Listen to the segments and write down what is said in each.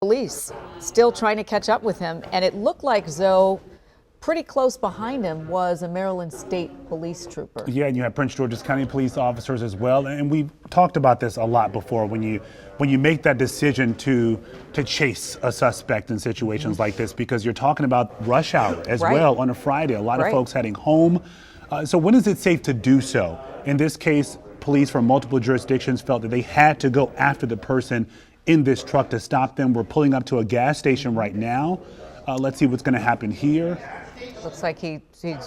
Police still trying to catch up with him, and it looked like Zoe, pretty close behind him, was a Maryland State Police trooper. Yeah, and you have Prince George's County police officers as well. And we've talked about this a lot before. When you make that decision to chase a suspect in situations like this, because you're talking about rush hour as well on a Friday. A lot of folks heading home. So when is it safe to do so? In this case, police from multiple jurisdictions felt that they had to go after the person in this truck to stop them. We're pulling up to a gas station right now. Let's see what's going to happen here. Looks like he's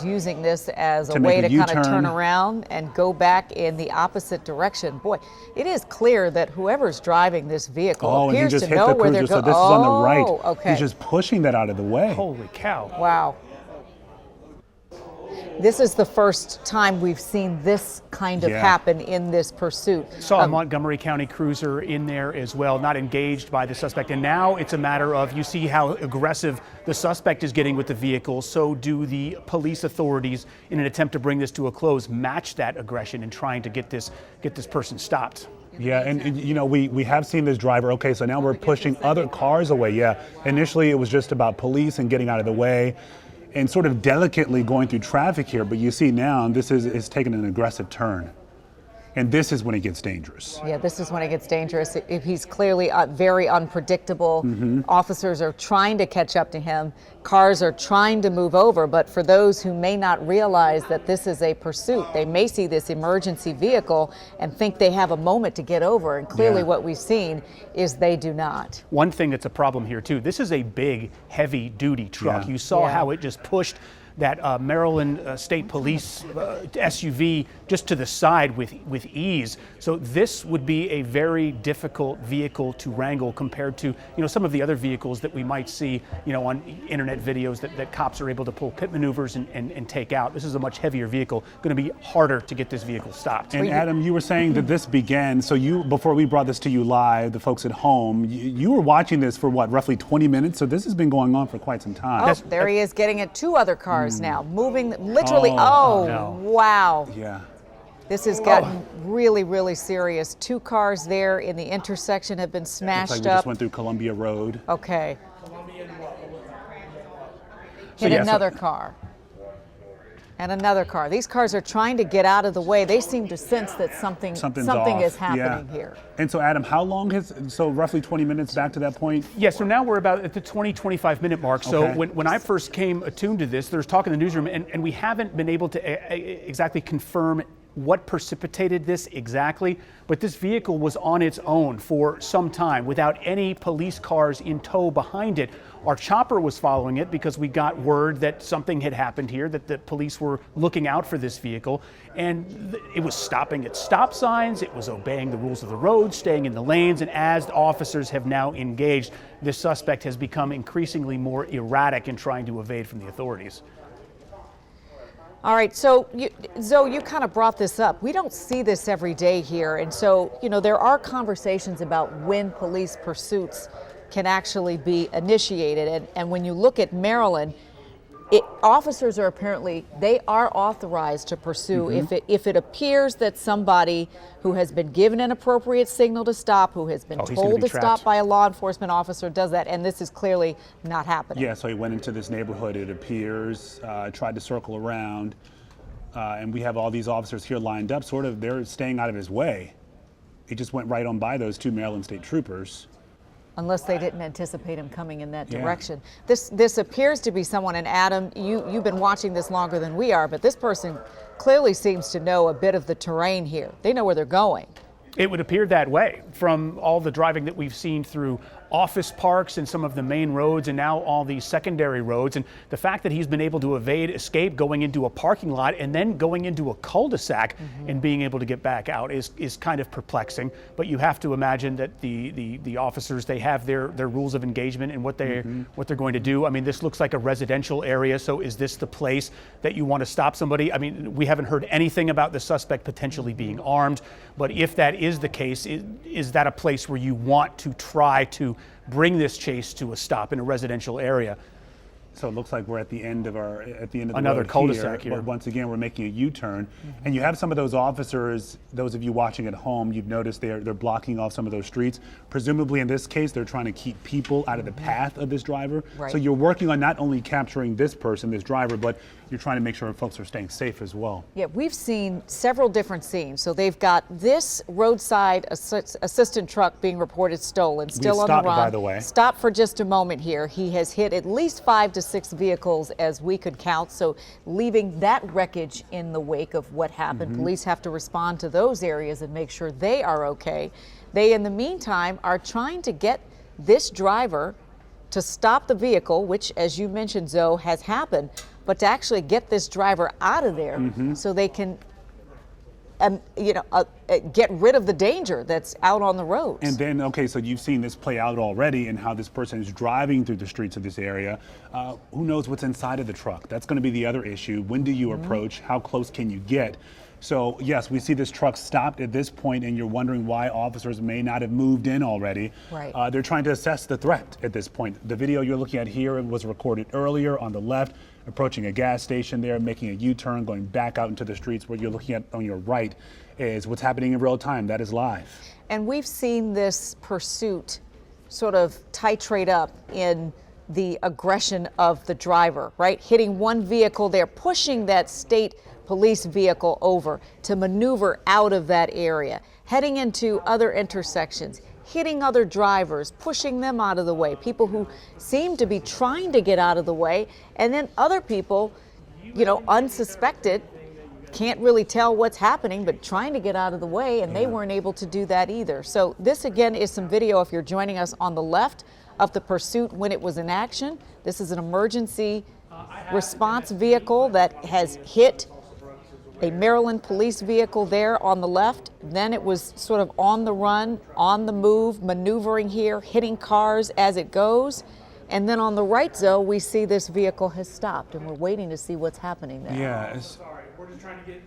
using this as a way to kind of turn around and go back in the opposite direction. Boy, it is clear that whoever's driving this vehicle appears to know where they're going. So this is on the right. Okay. He's just pushing that out of the way. Holy cow. Wow. This is the first time we've seen this kind of happen in this pursuit. Saw a Montgomery County cruiser in there as well, not engaged by the suspect. And now it's a matter of, you see how aggressive the suspect is getting with the vehicle. So do the police authorities, in an attempt to bring this to a close, match that aggression in trying to get this person stopped. Yeah, and you know, we have seen this driver. Okay, so now we're pushing other cars away. Yeah, initially it was just about police and getting out of the way and sort of delicately going through traffic here, but you see now this is taking an aggressive turn. And this is when it gets dangerous. Yeah, this is when it gets dangerous. If he's clearly very unpredictable. Officers are trying to catch up to him. Cars are trying to move over. But for those who may not realize that this is a pursuit, they may see this emergency vehicle and think they have a moment to get over. And clearly what we've seen is they do not. One thing that's a problem here, too, this is a big, heavy-duty truck. You saw how it just pushed that Maryland State Police SUV just to the side with ease. So this would be a very difficult vehicle to wrangle compared to, some of the other vehicles that we might see, on internet videos that cops are able to pull pit maneuvers and take out. This is a much heavier vehicle, going to be harder to get this vehicle stopped. And Adam, you were saying that this began, so before we brought this to you live, the folks at home, you were watching this for what, roughly 20 minutes? So this has been going on for quite some time. Oh, there he is getting at two other cars now, moving literally. Wow. Yeah. This has gotten really, really serious. Two cars there in the intersection have been smashed up. We just went through Columbia Road. Okay. Hit another car. And another car. These cars are trying to get out of the way. They seem to sense that something is happening here. And so, Adam, how long so roughly 20 minutes back to that point? Yeah, so now we're about at the 25 minute mark. So when I first came attuned to this, there's talk in the newsroom, and we haven't been able to exactly confirm what precipitated this exactly, but this vehicle was on its own for some time without any police cars in tow behind it. Our chopper was following it because we got word that something had happened here, that the police were looking out for this vehicle, and it was stopping at stop signs, it was obeying the rules of the road, staying in the lanes, and as the officers have now engaged, this suspect has become increasingly more erratic in trying to evade from the authorities. All right, so Zoe, you kind of brought this up. We don't see this every day here, and so there are conversations about when police pursuits can actually be initiated, and when you look at Maryland, officers are they are authorized to pursue if it appears that somebody who has been given an appropriate signal to stop, who has been told to stop by a law enforcement officer, does that, and this is clearly not happening. Yeah, so he went into this neighborhood, it appears, tried to circle around, and we have all these officers here lined up, they're staying out of his way. He just went right on by those two Maryland State troopers. Unless they didn't anticipate him coming in that direction. This appears to be someone, and Adam, you've been watching this longer than we are, but this person clearly seems to know a bit of the terrain here. They know where they're going. It would appear that way from all the driving that we've seen through office parks and some of the main roads and now all these secondary roads. And the fact that he's been able to escape going into a parking lot and then going into a cul-de-sac and being able to get back out is kind of perplexing. But you have to imagine that the officers, they have their rules of engagement and what they're going to do. I mean, this looks like a residential area. So is this the place that you want to stop somebody? I mean, we haven't heard anything about the suspect potentially being armed. But if that is the case, is that a place where you want to try to bring this chase to a stop in a residential area? So it looks like we're at the end of the Another road cul-de-sac here. But once again, we're making a U-turn, and you have some of those officers. Those of you watching at home, you've noticed they're blocking off some of those streets. Presumably, in this case, they're trying to keep people out of the path of this driver. Right. So you're working on not only capturing this person, this driver, but you're trying to make sure folks are staying safe as well. Yeah, we've seen several different scenes. So they've got this roadside assistant truck being reported stolen, still on the stopped, run. by the way. Stop for just a moment here. He has hit at least 5 to 6 vehicles as we could count, so leaving that wreckage in the wake of what happened. Police have to respond to those areas and make sure they are okay. They, in the meantime, are trying to get this driver to stop the vehicle, which, as you mentioned, Zoe, has happened, but to actually get this driver out of there so they can get rid of the danger that's out on the roads. And then, okay, so you've seen this play out already and how this person is driving through the streets of this area. Who knows what's inside of the truck? That's going to be the other issue. When do you approach? How close can you get? So yes, we see this truck stopped at this point, and you're wondering why officers may not have moved in already. Right. They're trying to assess the threat at this point. The video you're looking at here was recorded earlier on the left, approaching a gas station there, making a U-turn, going back out into the streets. What you're looking at on your right is what's happening in real time. That is live. And we've seen this pursuit sort of titrate up in the aggression of the driver, right? Hitting one vehicle there, pushing that state police vehicle over to maneuver out of that area, heading into other intersections, hitting other drivers, pushing them out of the way, people who seem to be trying to get out of the way, and then other people, unsuspected, can't really tell what's happening, but trying to get out of the way, and they weren't able to do that either. So this, again, is some video, if you're joining us on the left, of the pursuit when it was in action. This is an emergency response vehicle that has hit a Maryland police vehicle there on the left. Then it was sort of on the run, on the move, maneuvering here, hitting cars as it goes. And then on the right, Zoe, we see this vehicle has stopped, and we're waiting to see what's happening there. Yeah.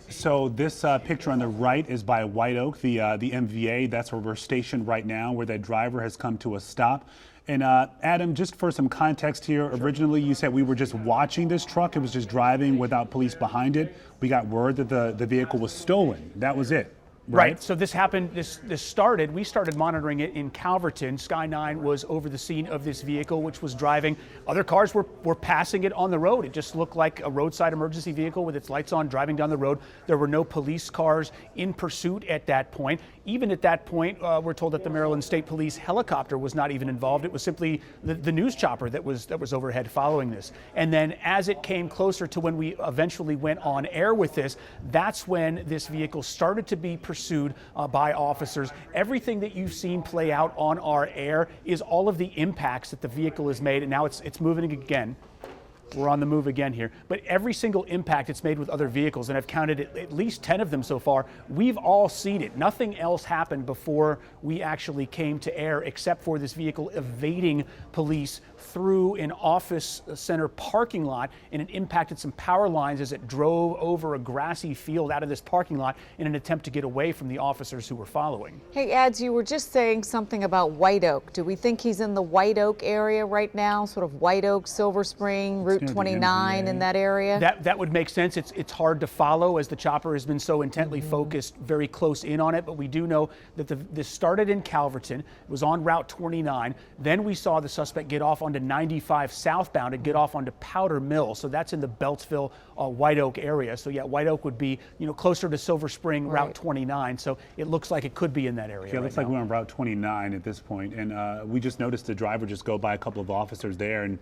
So this picture on the right is by White Oak, the MVA. That's where we're stationed right now, where that driver has come to a stop. And Adam, just for some context here, originally you said we were just watching this truck. It was just driving without police behind it. We got word that the vehicle was stolen. That was it. Right. So this happened, we started monitoring it in Calverton. Sky 9 was over the scene of this vehicle, which was driving. Other cars were passing it on the road. It just looked like a roadside emergency vehicle with its lights on, driving down the road. There were no police cars in pursuit at that point. Even at that point, we're told that the Maryland State Police helicopter was not even involved. It was simply the news chopper that was overhead following this. And then as it came closer to when we eventually went on air with this, that's when this vehicle started to be pursued by officers. Everything that you've seen play out on our air is all of the impacts that the vehicle has made, and now it's moving again. We're on the move again here. But every single impact it's made with other vehicles, and I've counted at least 10 of them so far, we've all seen it. Nothing else happened before we actually came to air except for this vehicle evading police through an office center parking lot, and it impacted some power lines as it drove over a grassy field out of this parking lot in an attempt to get away from the officers who were following. Hey, Ads, you were just saying something about White Oak. Do we think he's in the White Oak area right now? Sort of White Oak, Silver Spring, Route 29 in that area? That would make sense. It's hard to follow as the chopper has been so intently focused very close in on it, but we do know that this started in Calverton. It was on Route 29. Then we saw the suspect get off onto 95 southbound and get off onto Powder Mill. So that's in the Beltsville, White Oak area. So yeah, White Oak would be closer to Silver Spring, right. Route 29. So it looks like it could be in that area. Yeah, it looks like we're on Route 29 at this point, and we just noticed the driver just go by a couple of officers there, and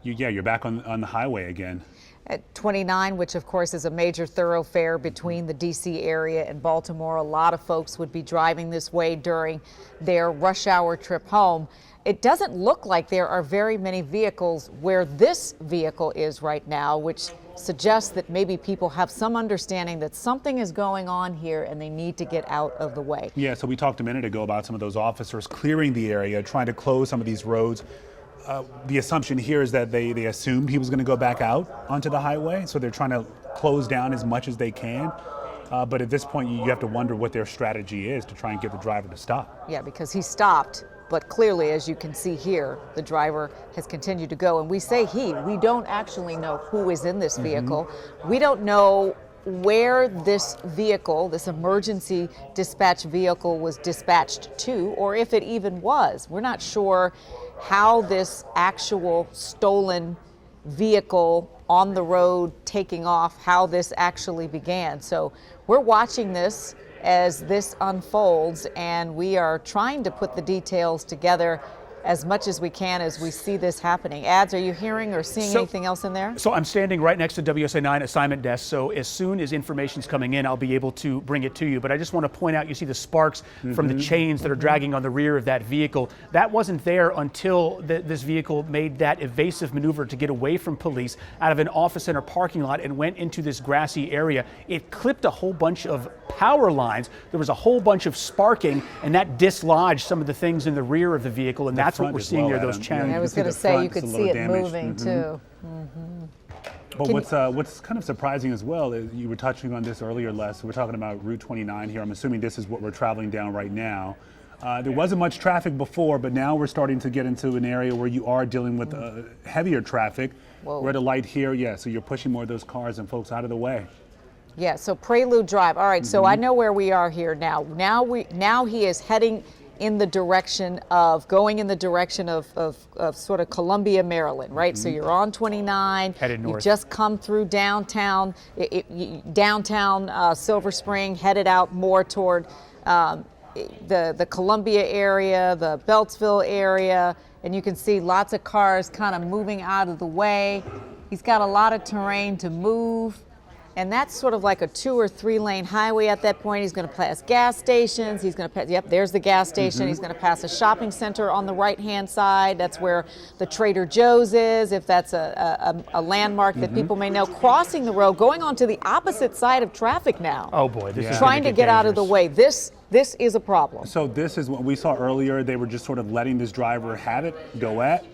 you're back on the highway again. At 29, which of course is a major thoroughfare between the DC area and Baltimore. A lot of folks would be driving this way during their rush hour trip home. It doesn't look like there are very many vehicles where this vehicle is right now, which suggests that maybe people have some understanding that something is going on here and they need to get out of the way. Yeah, so we talked a minute ago about some of those officers clearing the area, trying to close some of these roads. The assumption here is that they assumed he was going to go back out onto the highway, so they're trying to close down as much as they can. But at this point, you have to wonder what their strategy is to try and get the driver to stop. Yeah, because he stopped But clearly, as you can see here, the driver has continued to go. And we say he, we don't actually know who is in this vehicle. We don't know where this vehicle, this emergency dispatch vehicle, was dispatched to, or if it even was. We're not sure how this actual stolen vehicle on the road taking off, how this actually began. So we're watching this as this unfolds, and we are trying to put the details together as much as we can as we see this happening. Ads, are you hearing or seeing anything else in there? So I'm standing right next to WSA 9 assignment desk, so as soon as information's coming in, I'll be able to bring it to you. But I just want to point out, you see the sparks from the chains that are dragging on the rear of that vehicle. That wasn't there until this vehicle made that evasive maneuver to get away from police out of an office center parking lot and went into this grassy area. It clipped a whole bunch of power lines. There was a whole bunch of sparking, and that dislodged some of the things in the rear of the vehicle, and that's what we're seeing there, those channels. I was going to say, you could see it moving too. But what's kind of surprising as well is, you were touching on this earlier, Les, we're talking about Route 29 here. I'm assuming this is what we're traveling down right now. There wasn't much traffic before, but now we're starting to get into an area where you are dealing with heavier traffic. Whoa. We're at a light here, so you're pushing more of those cars and folks out of the way. Yeah, so Prelude Drive. All right, so I know where we are here now. Now he is heading in the direction of, going in the direction of sort of Columbia, Maryland, right? So you're on 29. Headed north. You've just come through downtown, Silver Spring, headed out more toward the Columbia area, the Beltsville area, and you can see lots of cars kind of moving out of the way. He's got a lot of terrain to move. And that's sort of like a 2 or 3 lane highway at that point. He's going to pass gas stations. He's going to pass, yep, there's the gas station. He's going to pass a shopping center on the right-hand side. That's where the Trader Joe's is, if that's a landmark that people may know. Crossing the road, going onto the opposite side of traffic now. Oh boy, this is trying to get out of the way. This is a problem. So this is what we saw earlier. They were just sort of letting this driver have it, go at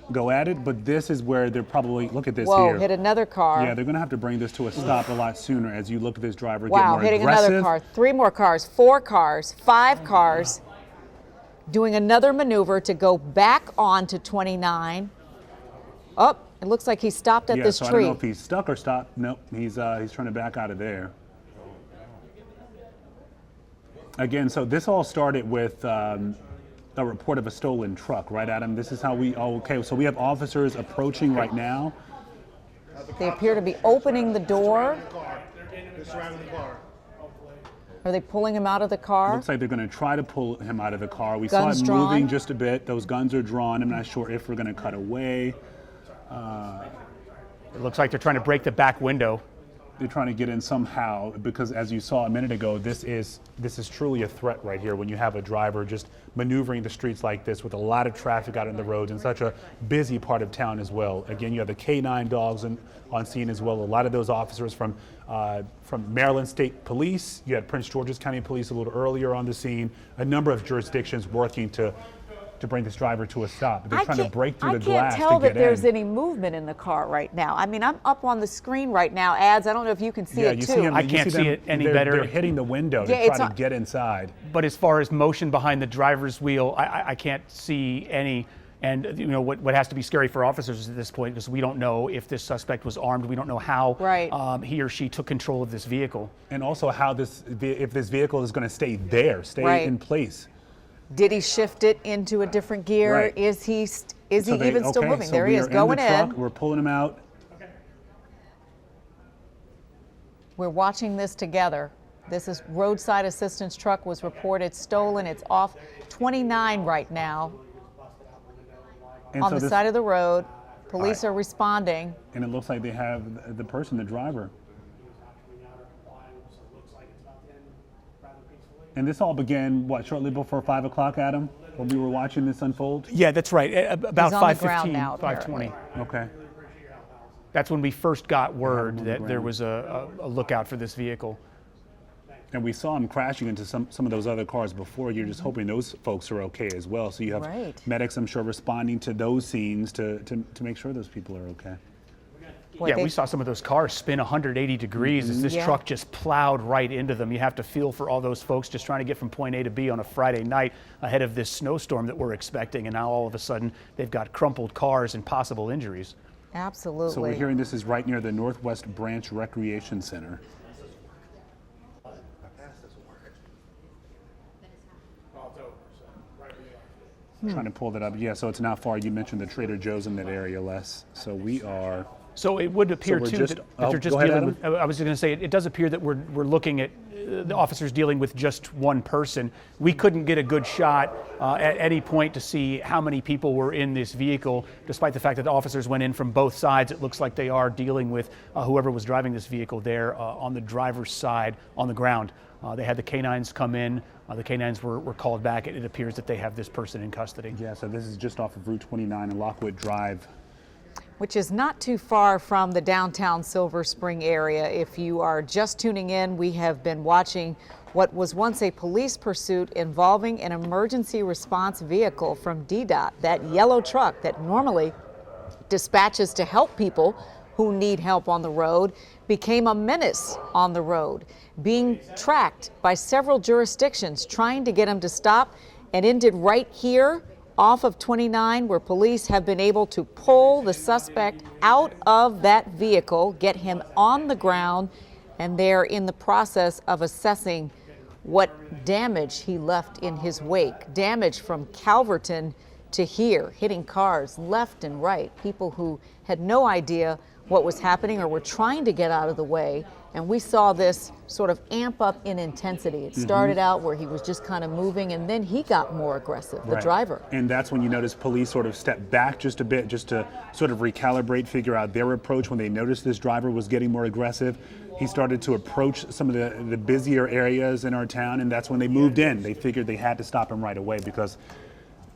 it. But this is where they're probably, look at this here. Whoa, hit another car. Yeah, they're going to have to bring this to a stop a lot sooner as you look at this driver get Wow, more hitting aggressive. another car, 3 more cars, 4 cars, 5 cars, doing another maneuver to go back onto 29. Oh, it looks like he stopped at this so tree. I don't know if he's stuck or stopped. Nope, he's trying to back out of there. Again, so this all started with a report of a stolen truck, right, Adam? This is how so we have officers approaching right now. They appear to be opening the door. Are they pulling him out of the car? Looks like they're going to try to pull him out of the car. We Guns saw it drawn. moving just a bit. Those guns are drawn. I'm not sure if we're going to cut away. It looks like they're trying to break the back window. They're trying to get in somehow, because as you saw a minute ago, this is truly a threat right here when you have a driver just maneuvering the streets like this with a lot of traffic out on the roads in such a busy part of town as well. Again, you have the K-9 dogs on scene as well. A lot of those officers from Maryland State Police. You had Prince George's County Police a little earlier on the scene. A number of jurisdictions working to bring this driver to a stop. They're trying to break through the glass to get in. I can't tell that there's any movement in the car right now. I mean, I'm up on the screen right now, Ads. I don't know if you can see it you too. See him, I can't see it any better. They're hitting the window to try to get inside. But as far as motion behind the driver's wheel, I can't see any. And you know what has to be scary for officers at this point, because we don't know if this suspect was armed. We don't know how he or she took control of this vehicle, and also how if this vehicle is going to stay there, in place. Did he shift it into a different gear? Right. Is he even still moving? So there he is, going in. We're pulling him out. We're watching this together. This is roadside assistance truck was reported stolen. It's off 29 right now on the side of the road. Police are responding. And it looks like they have the driver. And this all began, shortly before 5 o'clock, Adam, when we were watching this unfold? Yeah, that's right. About 5:15, 5:20. Okay. That's when we first got word that there was a lookout for this vehicle. And we saw him crashing into some of those other cars before. You're just hoping those folks are okay as well. So you have medics, I'm sure, responding to those scenes to make sure those people are okay. Yeah, we saw some of those cars spin 180 degrees as this truck just plowed right into them. You have to feel for all those folks just trying to get from point A to B on a Friday night ahead of this snowstorm that we're expecting. And now all of a sudden they've got crumpled cars and possible injuries. Absolutely. So we're hearing this is right near the Northwest Branch Recreation Center. Trying to pull that up. Yeah, so it's not far. You mentioned the Trader Joe's in that area, Les. So we are. So it would appear too that they're just dealing with. I was just going to say it does appear that we're looking at the officers dealing with just one person. We couldn't get a good shot at any point to see how many people were in this vehicle, despite the fact that the officers went in from both sides. It looks like they are dealing with whoever was driving this vehicle there on the driver's side on the ground. They had the canines come in. The canines were called back. It appears that they have this person in custody. Yeah, so this is just off of Route 29 and Lockwood Drive. Which is not too far from the downtown Silver Spring area. If you are just tuning in, we have been watching what was once a police pursuit involving an emergency response vehicle from DDOT, that yellow truck that normally dispatches to help people who need help on the road, became a menace on the road, being tracked by several jurisdictions trying to get him to stop, and ended right here off of 29, where police have been able to pull the suspect out of that vehicle, get him on the ground, and they're in the process of assessing what damage he left in his wake. Damage from Calverton to here, hitting cars left and right, people who had no idea what was happening or were trying to get out of the way. And we saw this sort of amp up in intensity. It started out where he was just kind of moving, and then he got more aggressive, the driver. And that's when you notice police sort of step back just a bit, just to sort of recalibrate, figure out their approach. When they noticed this driver was getting more aggressive, he started to approach some of the busier areas in our town, and that's when they moved in. They figured they had to stop him right away because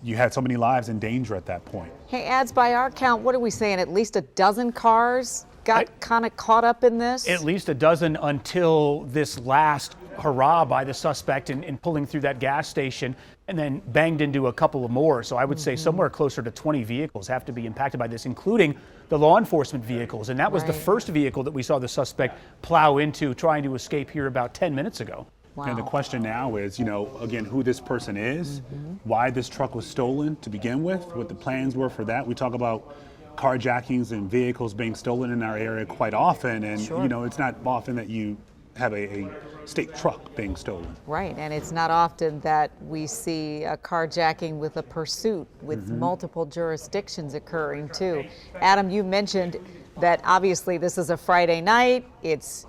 you had so many lives in danger at that point. Hey, Ads, by our count, what are we saying? At least a dozen cars got kind of caught up in this? At least a dozen until this last hurrah by the suspect in pulling through that gas station and then banged into a couple of more. So I would say somewhere closer to 20 vehicles have to be impacted by this, including the law enforcement vehicles. And that was the first vehicle that we saw the suspect plow into, trying to escape here about 10 minutes ago. Wow. And the question now is, again, who this person is, why this truck was stolen to begin with, what the plans were for that. We talk about carjackings and vehicles being stolen in our area quite often, and it's not often that you have a state truck being stolen. Right, and it's not often that we see a carjacking with a pursuit with multiple jurisdictions occurring too. Adam, you mentioned that obviously this is a Friday night, it's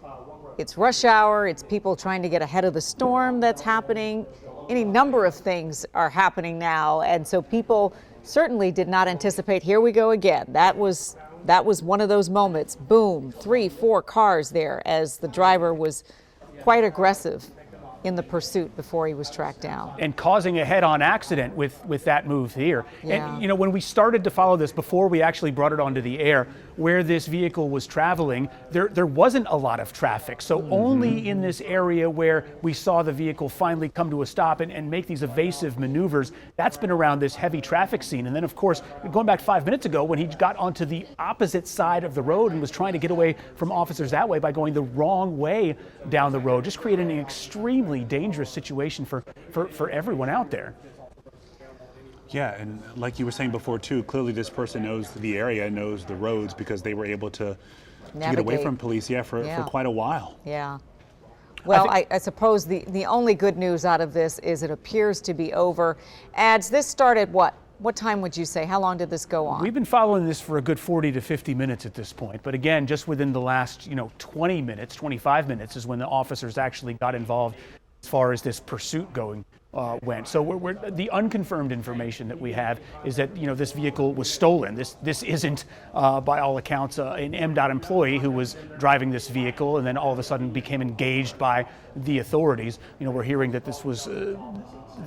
rush hour, it's people trying to get ahead of the storm that's happening. Any number of things are happening now, and so people certainly did not anticipate, here we go again. That was one of those moments. Boom, 3-4 cars there as the driver was quite aggressive in the pursuit before he was tracked down. And causing a head-on accident with that move here. Yeah. And when we started to follow this, before we actually brought it onto the air, where this vehicle was traveling, there wasn't a lot of traffic. So only in this area where we saw the vehicle finally come to a stop and make these evasive maneuvers, that's been around this heavy traffic scene. And then of course, going back 5 minutes ago when he got onto the opposite side of the road and was trying to get away from officers that way by going the wrong way down the road, just creating an extremely dangerous situation for everyone out there. Yeah, and like you were saying before too, clearly this person knows the area, knows the roads, because they were able to get away from police, for quite a while. Yeah. Well, I suppose the only good news out of this is it appears to be over. Ads, this started what? What time would you say? How long did this go on? We've been following this for a good 40 to 50 minutes at this point. But again, just within the last 20 minutes, 25 minutes is when the officers actually got involved as far as this pursuit went. So the unconfirmed information that we have is that this vehicle was stolen. This isn't, by all accounts, an MDOT employee who was driving this vehicle and then all of a sudden became engaged by the authorities. We're hearing that this was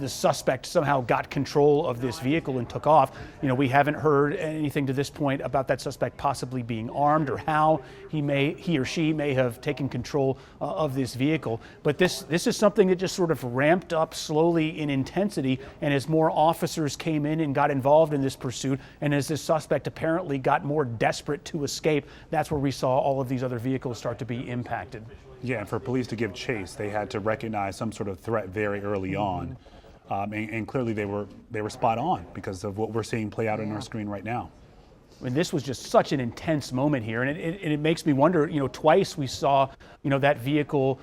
the suspect somehow got control of this vehicle and took off. We haven't heard anything to this point about that suspect possibly being armed or how he or she may have taken control of this vehicle. But this is something that just sort of ramped up slowly in intensity, and as more officers came in and got involved in this pursuit, and as this suspect apparently got more desperate to escape, that's where we saw all of these other vehicles start to be impacted. Yeah, and for police to give chase, they had to recognize some sort of threat very early on, and clearly they were spot on because of what we're seeing play out on our screen right now. I mean, this was just such an intense moment here, and it makes me wonder. Twice we saw that vehicle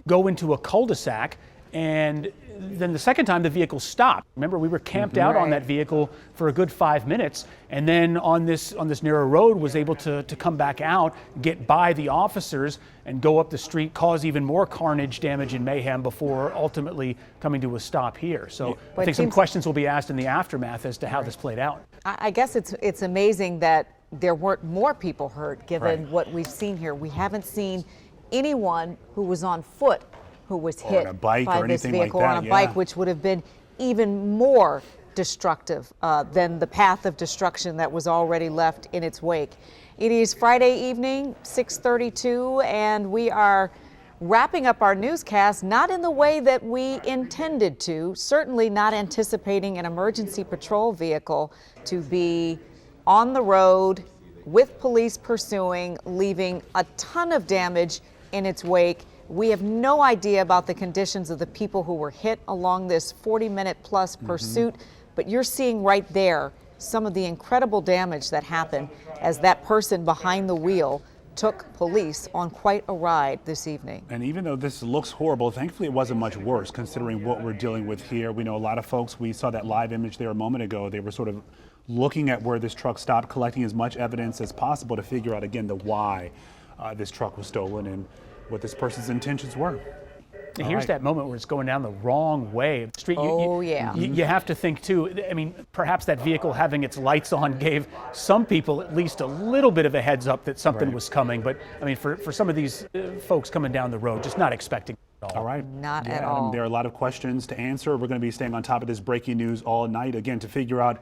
go into a cul-de-sac, and then the second time the vehicle stopped. Remember, we were camped out on that vehicle for a good 5 minutes, and then on this narrow road was able to come back out, get by the officers, and go up the street, cause even more carnage, damage, and mayhem before ultimately coming to a stop here. So I think some questions will be asked in the aftermath as to how this played out. I guess it's amazing that there weren't more people hurt given what we've seen here. We haven't seen anyone who was on foot who was hit on a bike by or this anything vehicle like that, on a bike, which would have been even more destructive than the path of destruction that was already left in its wake. It is Friday evening, 6:32, and we are wrapping up our newscast, not in the way that we intended to, certainly not anticipating an emergency patrol vehicle to be on the road with police pursuing, leaving a ton of damage in its wake. We have no idea about the conditions of the people who were hit along this 40-minute plus pursuit, but you're seeing right there some of the incredible damage that happened as that person behind the wheel took police on quite a ride this evening. And even though this looks horrible, thankfully it wasn't much worse considering what we're dealing with here. We know a lot of folks, we saw that live image there a moment ago, they were sort of looking at where this truck stopped, collecting as much evidence as possible to figure out again the why this truck was stolen and what this person's intentions were. And here's that moment where it's going down the wrong way. The street, you have to think too, I mean, perhaps that vehicle having its lights on gave some people at least a little bit of a heads up that something was coming. But I mean, for some of these folks coming down the road, just not expecting it at all. All right. Not at all. There are a lot of questions to answer. We're going to be staying on top of this breaking news all night, again, to figure out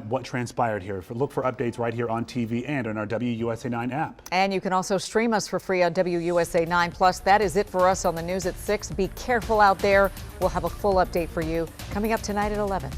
what transpired here. Look for updates right here on TV and on our WUSA 9 app. And you can also stream us for free on WUSA 9 Plus. That is it for us on the news at 6. Be careful out there. We'll have a full update for you coming up tonight at 11.